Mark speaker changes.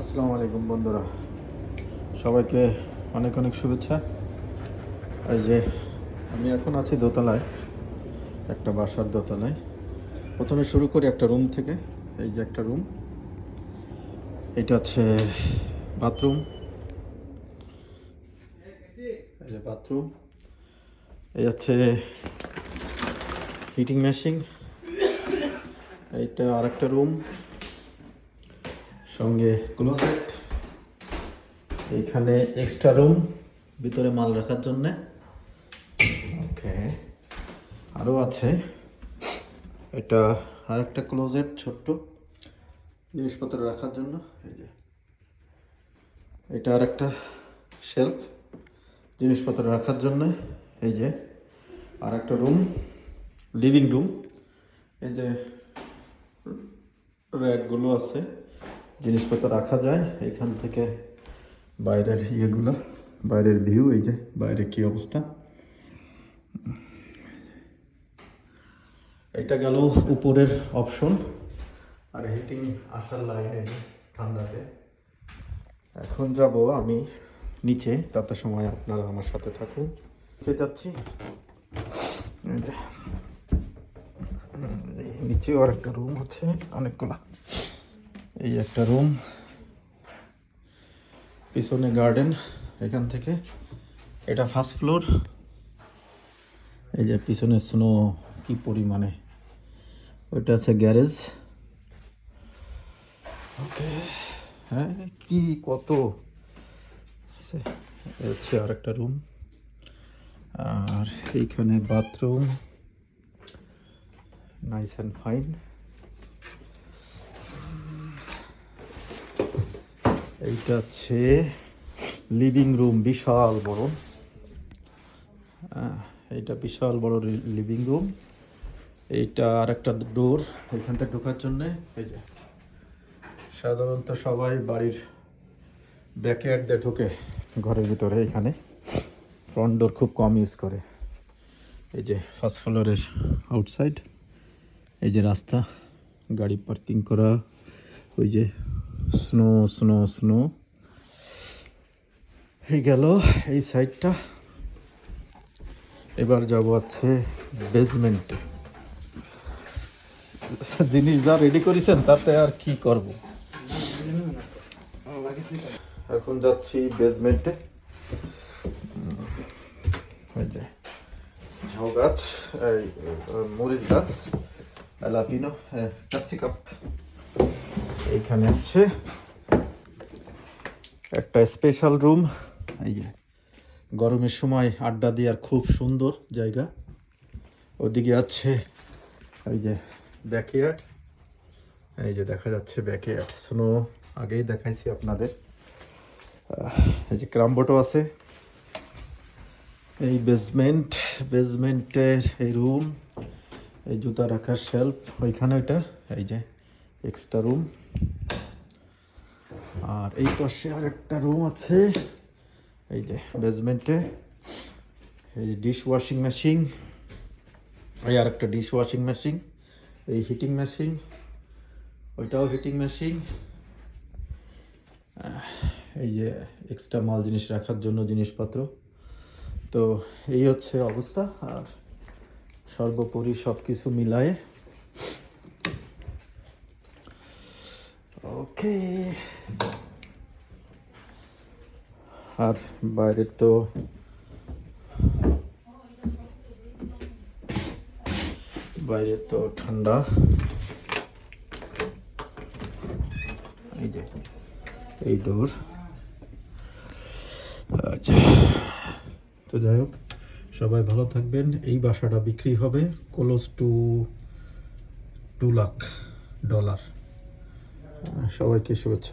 Speaker 1: আসসালামু আলাইকুম বন্ধুরা, সবাইকে অনেক অনেক শুভেচ্ছা। এই যে আমি এখন আছি দোতলায়, একটা বাসার দোতলায়। প্রথমে শুরু করি একটা রুম থেকে। এই যে একটা রুম, এটা হচ্ছে বাথরুম। এই যে বাথরুম, এই হচ্ছে হিটিং মেশিন। এইটা আরেকটা রুম, সঙ্গে ক্লোজেট। এইখানে এক্সট্রা রুম ভিতরে মাল রাখার জন্যে। ওকে, আরও আছে। এটা আরেকটা ক্লোজেট, ছোট্ট জিনিসপত্র রাখার জন্য। এই যে এটা আরেকটা শেলফ জিনিসপত্র রাখার জন্য। এই যে আরেকটা রুম, লিভিং রুম। এই যে র্যাকগুলো আছে, জিনিসপত্র রাখা যায়। এখান থেকে বাইরের ইয়েগুলো, বাইরের ভিউ। এই যে বাইরে কি অবস্থা। এটা গেল উপরের অপশন। আর হিটিং আসার লাইনে ঠান্ডাতে। এখন যাব আমি নিচে, তত সময় আপনারা আমার সাথে থাকুন। নিচে যাচ্ছি। নিচেও আর একটা রুম আছে, অনেকগুলা। এই একটা রুম, পিছনে গার্ডেন। এখান থেকে এটা ফার্স্ট ফ্লোর। এই যে পিছনে স্নো কি পরিমাণে। ওইটা আছে গ্যারেজ। ওকে, হ্যাঁ কি কত হচ্ছে। আর একটা রুম, আর এইখানে বাথরুম, নাইস অ্যান্ড ফাইন। এইটা হচ্ছে লিভিং রুম, বিশাল বড়। এইটা বিশাল বড় লিভিং রুম। এইটা আর একটা ডোর এখান থেকে ঢোকার জন্যে। এই যে সাধারণত সবাই বাড়ির ব্যাকয়ার্ড দিয়ে ঢোকে ঘরের ভিতরে, এখানে ফ্রন্ট ডোর খুব কম ইউজ করে। এই যে ফার্স্ট ফ্লোরের আউটসাইড, এই যে রাস্তা, গাড়ি পার্কিং করা। ওই যে স্নো স্নো স্নো। এই গেল এই সাইডটা। এবার যাব হচ্ছে বেসমেন্টে। জিনিস যা রেডি করেছেন তাতে আর কি করব। এখন যাচ্ছি বেসমেন্টে। এই যে ঝাউ গাছ, এই মরিচ গাছ, লাপিনো, ক্যাপসিকাম। এইখানে আছে একটা স্পেশাল রুম। এই যে গরমের সময় আড্ডা দেওয়ার খুব সুন্দর জায়গা। ওদিকে আছে এই যে ব্যাকইয়ার্ড। এই যে দেখা যাচ্ছে ব্যাকইয়ার্ড, স্নো আগেই দেখাইছি আপনাদের। এই যে ক্রামবোটও আছে। এই বেসমেন্টের এই রুম, এই জুতা রাখার শেলফ ওইখানে। ওইটা এই যে এক্সট্রা রুম। আর এই পাশে আর একটা রুম আছে এই যে বেসমেন্টে। এই যে ডিশ ওয়াশিং মেশিন, এই আর একটা ডিশ ওয়াশিং মেশিন। এই হিটিং মেশিন, ওইটাও হিটিং মেশিন। এই যে এক্সট্রা মাল জিনিস রাখার জন্য জিনিসপত্র। তো এই হচ্ছে অবস্থা। আর সর্বোপরি সব কিছু মিলায়ে ওকে। আর বাইরে তো ঠান্ডা। এই যে এই ডোর। আচ্ছা, তো যাই হোক, সবাই ভালো থাকবেন। এই বাসাটা বিক্রি হবে ক্লোজ টু $2 লাখ। সবাইকে শুভেচ্ছা।